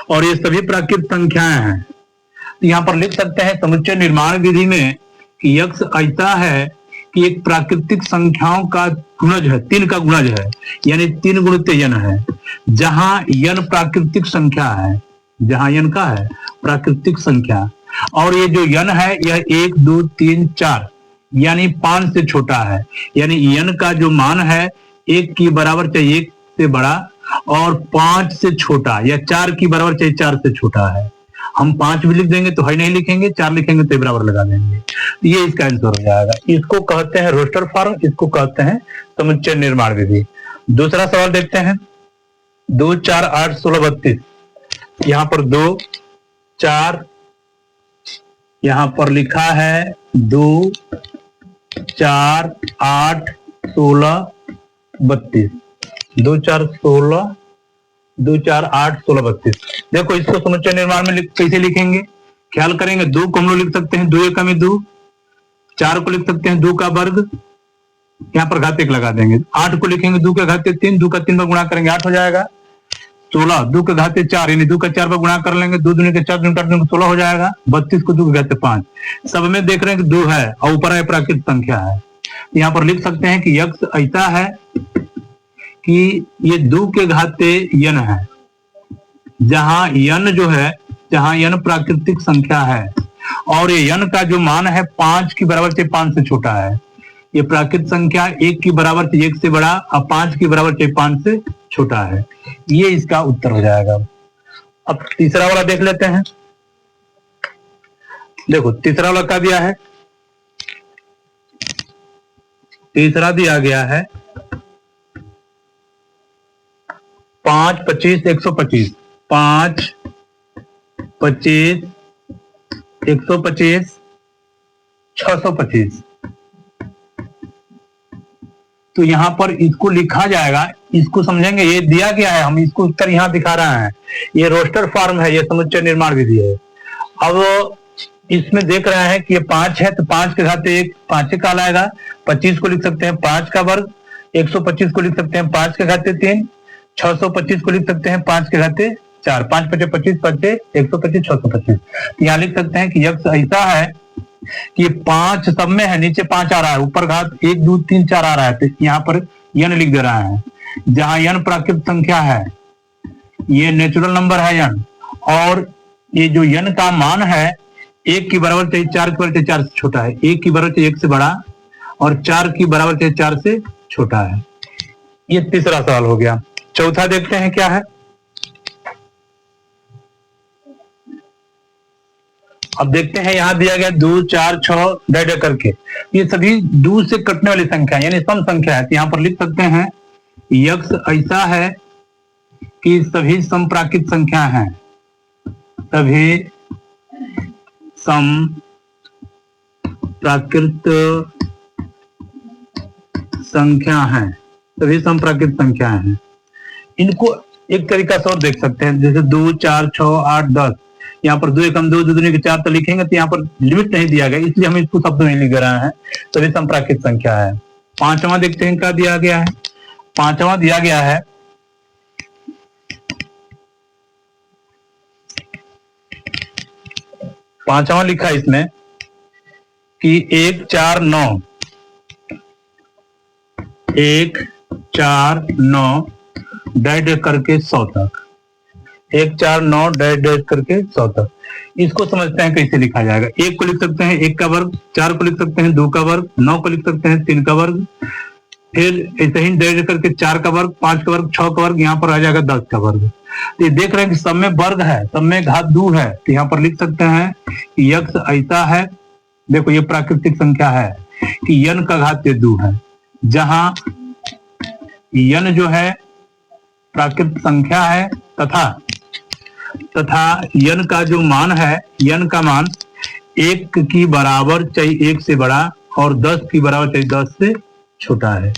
और ये सभी प्राकृत संख्याएं हैं। तो यहाँ पर लिख सकते हैं समुच्चय निर्माण विधि में कि यक्ष ऐसा है कि एक प्राकृतिक संख्याओं का गुणज है, 3 का गुणज है, यानी 3 गुणित यन है। जहां यन प्राकृतिक संख्या है, जहां यन का है प्राकृतिक संख्या, और ये जो यन है यह 1 2 3 4 यानी 5 से छोटा है। यानी यन का जो मान है 1 की बराबर चाहे 1 से बड़ा और 5 से छोटा, या 4 की बराबर चाहे 4 से छोटा है। हम 5 भी लिख देंगे तो है नहीं लिखेंगे, 4 लिखेंगे तो बराबर लगा देंगे। ये इसका आंसर हो जाएगा। इसको कहते हैं रोस्टर फॉर्म, इसको कहते हैं समुच्चय निर्माण विधि। दूसरा सवाल देखते हैं, 2 4 8 16 32। यहाँ पर 2 4, यहाँ पर लिखा है 2 4 8 16 32। 2 4 16, 2 4 8 16 32। देखो इसको समुच्चय निर्माण में कैसे लिखेंगे, ख्याल करेंगे। 2 को हम लोग लिख सकते हैं 2 एकम में 2, 4 को लिख सकते हैं 2 का वर्ग, यहाँ पर घात 1 लगा देंगे। 8 को लिखेंगे 2 का घात 3, 2 का 3 पर गुणा करेंगे 8 हो जाएगा। 16 2 का घात 4 यानी 2 का 4 पर गुणा कर लेंगे, 2 दूनी के 4 दूनी काट देंगे 16 हो जाएगा। 32 को 2 के घात 5। सब में देख रहे हैं कि 2 है और ऊपर है प्राकृत संख्या है। यहाँ पर लिख सकते हैं कि यक्ष ऐसा है कि ये 2 के घाते यन है, जहां यन जो है, जहां यन प्राकृतिक संख्या है और ये यन का जो मान है 5 की बराबर से 5 से छोटा है। ये प्राकृत संख्या 1 की बराबर से 1 से बड़ा और 5 की बराबर से 5 से छोटा है। ये इसका उत्तर हो जाएगा। अब तीसरा वाला देख लेते हैं। देखो तीसरा वाला क्या दिया है, तीसरा दिया गया है 5 25 125। 5 25 125 625। तो यहां पर इसको लिखा जाएगा, इसको समझेंगे। ये दिया गया है, हम इसको उत्तर यहां दिखा रहे हैं। ये रोस्टर फॉर्म है, ये समुच्चय निर्माण विधि है। अब इसमें देख रहे हैं कि ये 5 है तो 5 के घाते 1 5 कहलाएगा। 25 को लिख सकते हैं 5 का वर्ग, 125 को लिख सकते हैं 5 के घाते 3, 625 को लिख सकते हैं 5 के घाते 4। 5 5 25 25 125 625। यहाँ लिख सकते हैं कि यक्ष ऐसा है कि 5 सब में है, नीचे 5 आ रहा है, ऊपर घात 1 2 3 4 आ रहा है, तो यहाँ पर यन लिख दे रहा है। जहां यन प्राकृत संख्या है, ये नेचुरल नंबर है यन, और ये जो यन का मान है 1 की बराबर से 4 की बराबर से 4 से छोटा है, 1 की बराबर से 1 से बड़ा और 4 की बराबर से 4 से छोटा है। ये तीसरा सवाल हो गया। चौथा देखते हैं क्या है। अब देखते हैं, यहां दिया गया 2 4 6 डे करके, ये सभी 2 से कटने वाली संख्या यानी सम संख्या है। तो यहां पर लिख सकते हैं यक्ष ऐसा है कि सभी सम प्राकृत संख्या हैं, सभी सम प्राकृत संख्या हैं, सभी सम प्राकृत संख्या हैं। इनको एक तरीका से और देख सकते हैं, जैसे 2 4 6 8 10। यहाँ पर 2 एकम 2 दूनी के 4 तो लिखेंगे, तो यहाँ पर लिमिट नहीं दिया गया, इसलिए हम इसको शब्द नहीं लिख रहे हैं। सभी सम प्राकृत संख्या है। पांचवा देखते हैं क्या दिया गया है। पांचवा दिया गया है पांचवा लिखा है इसमें कि 1 4 9 1 4 9 डैश करके 100 तक, 1 4 9 डैश करके 100 तक। इसको समझते हैं कैसे लिखा जाएगा। 1 को लिख सकते हैं 1 का वर्ग, 4 को लिख सकते हैं 2 का वर्ग, 9 को लिख सकते हैं 3 का वर्ग, फिर ऐसे ही डैश करके 4 का वर्ग, 5 का वर्ग, 6 का वर्ग, यहाँ पर आ जाएगा 10 का वर्ग। तो ये देख रहे हैं कि सब में वर्ग है, सब में घात 2 है, तो यहाँ पर लिख सकते हैं कि यक्ष ऐसा है। देखो ये प्राकृतिक संख्या है कि यन का घात 2 है, जहां यन जो है प्राकृत संख्या है तथा यन का जो मान है, यन का मान 1 की बराबर चाहिए 1 से बड़ा और 10 की बराबर चाहिए 10 से छोटा है।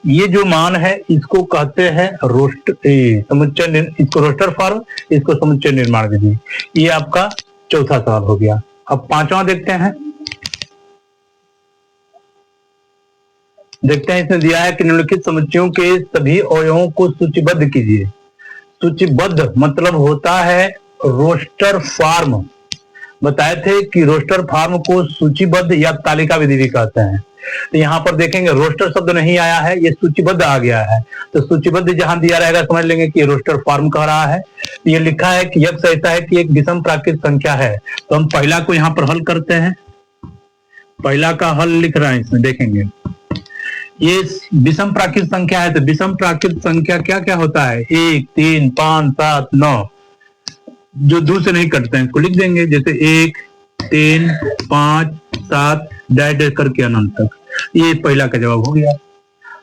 ये जो मान है इसको कहते हैं समुच्चय, इसको रोस्टर फॉर्म, इसको समुच्चय निर्माण विधि। ये आपका चौथा सवाल हो गया। अब पांचवा देखते हैं। इसमें दिया है कि निम्नलिखित समुच्चयों के सभी अवयवों को सूचीबद्ध कीजिए। सूचीबद्ध मतलब होता है रोस्टर फॉर्म। बताए थे कि रोस्टर फॉर्म को सूचीबद्ध या तालिका विधि भी कहते हैं। तो यहाँ पर देखेंगे रोस्टर शब्द नहीं आया है, ये सूचीबद्ध आ गया है। तो सूचीबद्ध जहां दिया रहेगा समझ लेंगे कि रोस्टर फॉर्म कह रहा है। ये लिखा है कि यक्ष ऐसा है कि एक विषम प्राकृत संख्या है। तो हम पहला को यहाँ पर हल करते हैं। पहला का हल लिख रहे हैं, इसमें देखेंगे ये विषम प्राकृत संख्या है। तो विषम प्राकृत संख्या क्या क्या होता है? 1, 3, 5, 7, 9 जो 2 से नहीं कटते हैं इसको लिख देंगे, जैसे 1, 3, 5, 7 डैश करके अनंत तक। ये पहला का जवाब हो गया।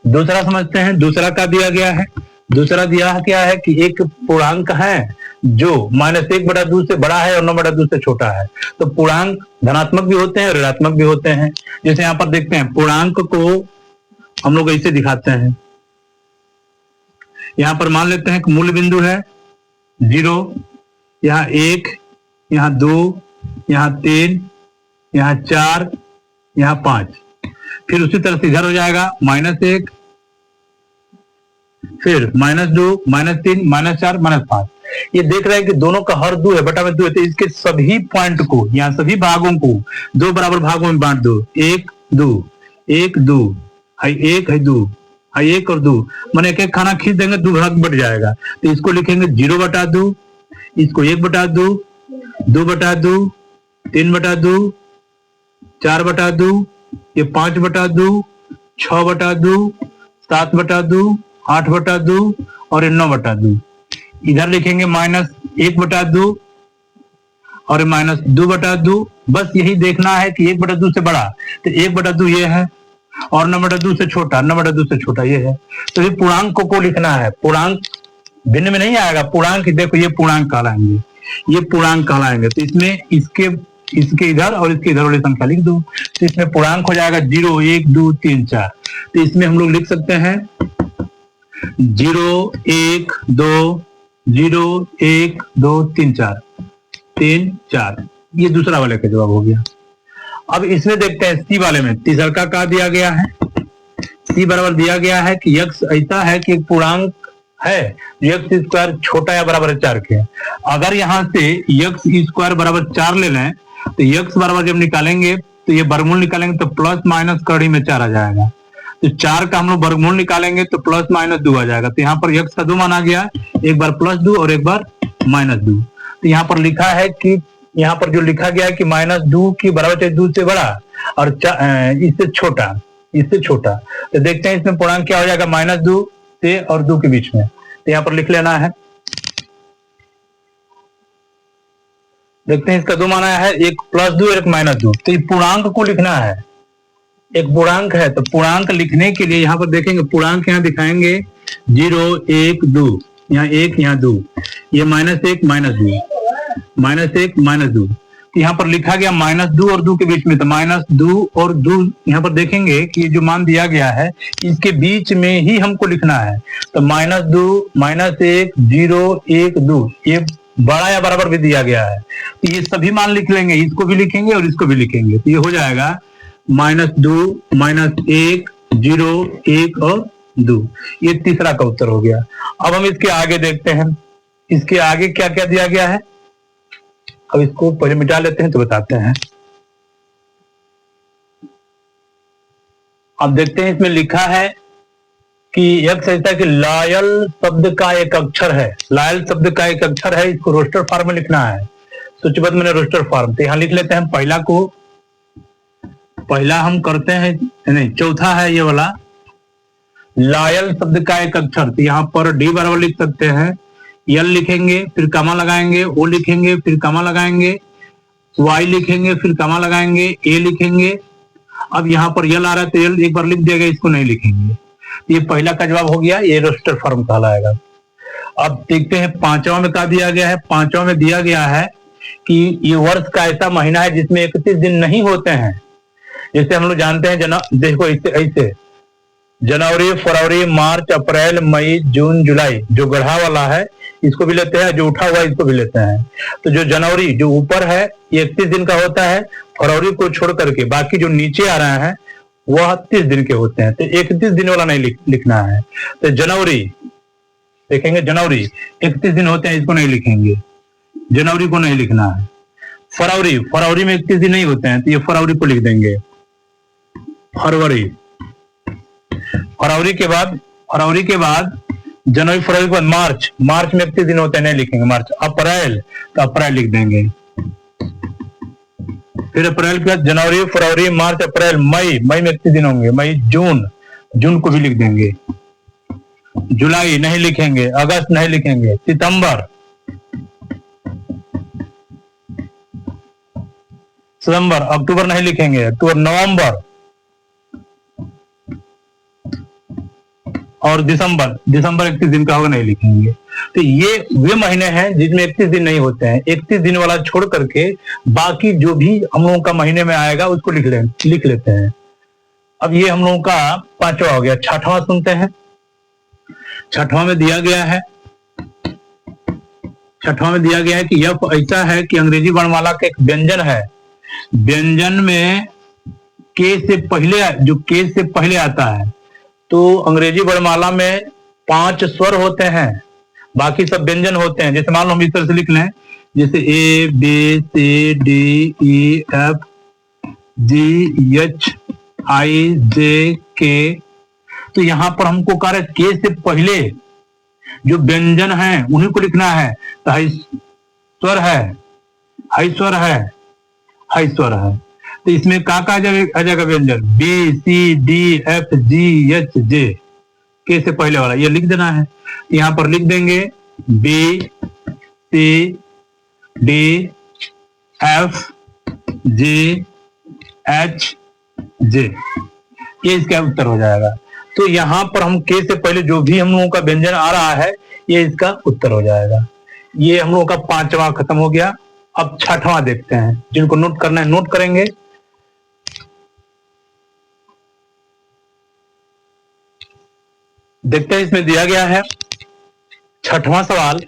दूसरा समझते हैं। दूसरा का दिया गया है। दूसरा दिया क्या है कि एक पूर्णांक है जो -1/2 से बड़ा है और 9/2 से छोटा है। तो पूर्णांक धनात्मक भी होते हैं और ऋणात्मक भी होते हैं। जैसे यहाँ पर देखते हैं पूर्णांक को हम लोग ऐसे दिखाते हैं। यहाँ पर मान लेते हैं कि मूल बिंदु है 0, यहाँ 1, यहाँ 2, यहाँ 3, यहाँ 4, यहाँ 5। फिर उसी तरह से इधर हो जाएगा -1, फिर -2, -3, -4, -5। ये देख रहे हैं कि दोनों का हर 2 है, बटा में 2 है। तो इसके सभी पॉइंट को, यहाँ सभी भागों को 2 बराबर भागों में बांट दो। 1, 2, 1, 2, 1 है 2, 1 और 2, मैंने एक खाना खींच देंगे 2 भाग बढ़ जाएगा। तो इसको लिखेंगे 0/2, इसको 1/2, 2/2, 3/2, 4/2, ये 5/2, 6/2, 7/2, 8/2 और 9/2। इधर लिखेंगे -1/2 और -2/2। बस यही देखना है कि 1/2 से बड़ा, तो 1/2 ये है और 9/2 से छोटा, 9/2 से छोटा ये है। तो ये पूर्णांक को लिखना है। पूर्णांक भिन्न में नहीं आएगा। पूर्णांक देखो ये पूर्णांक कहलाएंगे, ये पूर्णांक कहलाएंगे। तो इसमें इसके इधर और इसके इधर वाली संख्या लिख दो। तो इसमें पूर्णांक हो जाएगा 0, 1, 2, 3, 4। तो इसमें हम लोग लिख सकते हैं 0, 1, 2, 0, 1, 2, 3, 4, 3, 4। ये दूसरा वाले का जवाब हो गया। अब इसमें देखते हैं सी वाले में। तीसरा का दिया गया है। सी बराबर दिया गया है कि यक्ष ऐसा है कि एक पूर्णांक है यक्ष स्क्वायर छोटा या बराबर 4 के। अगर यहां से यक्ष स्क्वायर बराबर 4 ले लें तो यक्ष बराबर जब निकालेंगे तो ये वर्गमूल निकालेंगे तो प्लस माइनस कड़ी में 4 आ जाएगा। तो 4 का हम लोग वर्गमूल निकालेंगे तो प्लस -2 आ जाएगा। तो यहाँ पर यक्ष का 2 मान आ गया, एक बार +2 और एक बार -2। तो यहाँ पर लिखा है कि यहाँ पर जो लिखा गया है कि -2 की बराबर चाहिए 2 से बड़ा और इससे छोटा, इससे छोटा। तो देखते हैं इसमें पूर्णांक क्या हो जाएगा -2 से और 2 के बीच में। तो यहाँ पर लिख लेना है। देखते हैं इसका 2 मान आया है, एक +2 और एक -2। तो पूर्णांक को लिखना है। एक पूर्णांक है तो पूर्णांक लिखने के लिए यहाँ पर देखेंगे पूर्णांक यहाँ दिखाएंगे 0, 1, 2, यहाँ 1, यहाँ 2, ये -1, -2, -1, -2। यहाँ पर लिखा गया -2 और 2 के बीच में। तो -2 और 2 यहाँ पर देखेंगे कि जो मान दिया गया है इसके बीच में ही हमको लिखना है। तो -2, -1, 0, 1, 2 ये बड़ा या बराबर भी दिया गया है। तो ये सभी मान लिख लेंगे, इसको भी लिखेंगे और इसको भी लिखेंगे। तो ये हो जाएगा -2, -1, 0, 1 और 2। ये तीसरा का उत्तर हो गया। अब हम इसके आगे देखते हैं, इसके आगे क्या क्या दिया गया है। अब इसको पहले मिटा लेते हैं तो बताते हैं। अब देखते हैं इसमें लिखा है कि यक्ष ऐसा कि लायल शब्द का एक अक्षर है। लायल शब्द का एक अक्षर है, इसको रोस्टर फॉर्म में लिखना है। सूचीबद्ध मैंने रोस्टर फॉर्म। तो यहां लिख लेते हैं पहला को। पहला हम करते हैं, नहीं चौथा है ये वाला लायल शब्द का एक अक्षर। तो यहाँ पर डी बराबर लिख सकते हैं, यल लिखेंगे फिर कमा लगाएंगे, ओ लिखेंगे फिर कमा लगाएंगे, वाई लिखेंगे फिर कमा लगाएंगे, ए लिखेंगे। अब यहाँ पर यल आ रहा है तो यल एक बार लिख दिया गया, इसको नहीं लिखेंगे। ये पहला का जवाब हो गया, ये रोस्टर फॉर्म कहलाएगा। अब देखते हैं पांचवा में क्या दिया गया है। पांचवा में दिया गया है कि ये वर्ष का ऐसा महीना है जिसमें 31 दिन नहीं होते हैं। जैसे हम लोग जानते हैं देखो ऐसे ऐसे जनवरी, फरवरी, मार्च, अप्रैल, मई, जून, जुलाई, जो गढ़ा वाला है इसको भी लेते हैं, जो उठा हुआ इसको भी लेते हैं। तो जो जनवरी जो ऊपर है ये 31 दिन का होता है, फरवरी को छोड़ करके बाकी जो नीचे आ रहे हैं वह 30 दिन के होते हैं। तो 31 दिन वाला नहीं लिखना है। तो जनवरी देखेंगे, जनवरी 31 दिन होते हैं, इसको नहीं लिखेंगे, जनवरी को नहीं लिखना है। फरवरी, फरवरी में 31 दिन नहीं होते हैं, तो ये फरवरी को लिख देंगे। फरवरी, फरवरी के बाद जनवरी, फरवरी के बाद मार्च, मार्च में 31 दिन होते हैं, नहीं लिखेंगे मार्च। अप्रैल, तो अप्रैल लिख देंगे। फिर अप्रैल के बाद जनवरी, फरवरी, मार्च, अप्रैल, मई, मई में 31 दिन होंगे, मई, जून, जून को भी लिख देंगे। जुलाई नहीं लिखेंगे, अगस्त नहीं लिखेंगे, सितंबर, अक्टूबर नहीं लिखेंगे, अक्टूबर, नवंबर और दिसंबर, दिसंबर 31 दिन का होगा, नहीं लिखेंगे। तो ये वे महीने हैं जिसमें 31 दिन नहीं होते हैं। 31 दिन वाला छोड़ करके बाकी जो भी हम लोगों का महीने में आएगा उसको लिख लेते हैं। अब ये हम लोगों का 5वां हो गया। 6वां सुनते हैं। 6वां में दिया गया है, 6वां में दिया गया है कि यह ऐसा है कि अंग्रेजी वर्णमाला का एक व्यंजन है, व्यंजन में के से पहले, जो के से पहले आता है, तो अंग्रेजी वर्णमाला में 5 स्वर होते हैं, बाकी सब व्यंजन होते हैं। जैसे मान लो हम इस तरह से लिख लें, जैसे A, B, C, D, E, F, ji, H, आई, जे, के। तो यहाँ पर हमको कह रहे के से पहले जो व्यंजन है उन्हीं को लिखना है। तो हाई स्वर है, हाई स्वर है, हाई स्वर है। तो इसमें का आ जाएगा व्यंजन, बी, सी, डी, एफ, जी, एच, जे, के से पहले वाला ये लिख देना है। यहाँ पर लिख देंगे बी, सी, डी, एफ, जी, एच, जे, ये इसका उत्तर हो जाएगा। तो यहाँ पर हम के से पहले जो भी हम लोगों का व्यंजन आ रहा है ये इसका उत्तर हो जाएगा। ये हम लोगों का 5वां खत्म हो गया। अब 6वां देखते हैं, जिनको नोट करना है नोट करेंगे। देखते हैं, इसमें दिया गया है 6वां सवाल,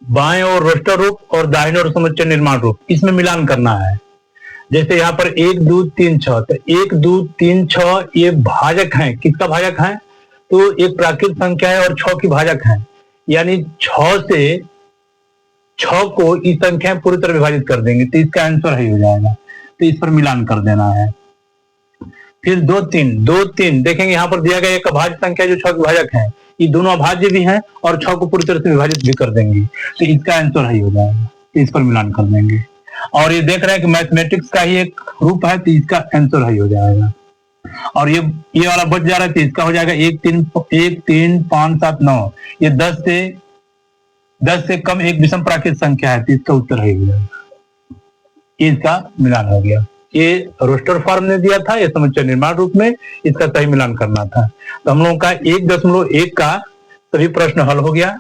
बाएं और रोस्टर रूप और दाहिने और समुच्चय निर्माण रूप, इसमें मिलान करना है। जैसे यहाँ पर 1, 2, 3, 6, तो 1, 2, 3, 6 ये भाजक हैं। किसका भाजक है? तो एक प्राकृत संख्या है और 6 की भाजक है, यानी 6 से 6 को इस संख्या पूरी तरह विभाजित कर देंगे, तो इसका आंसर ही हो जाएगा। तो इस पर मिलान कर देना है। फिर 2, 3 देखेंगे, यहाँ पर दिया गया एक अभाज्य संख्या जो 6 की भाजक है, ये दोनों अभाज्य भी हैं और 6 को पूरी तरह से विभाजित भी कर देंगे, तो इसका आंसर ही हो जाएगा। तो इस पर मिलान कर देंगे। और ये देख रहे हैं कि मैथमेटिक्स का ही एक रूप है, तो इसका आंसर ही हो जाएगा। और ये वाला बच जा रहा है, तो इसका हो जाएगा 1, 3, 5, 7, 9। ये 10 से कम एक विषम प्राकृत संख्या है, तो इसका उत्तर ही हो जाएगा। इसका मिलान हो गया। ये रोस्टर फॉर्म ने दिया था, ये समुच्चय निर्माण रूप में, इसका सही मिलान करना था। तो हम लोगों का 1.1 का सभी प्रश्न हल हो गया।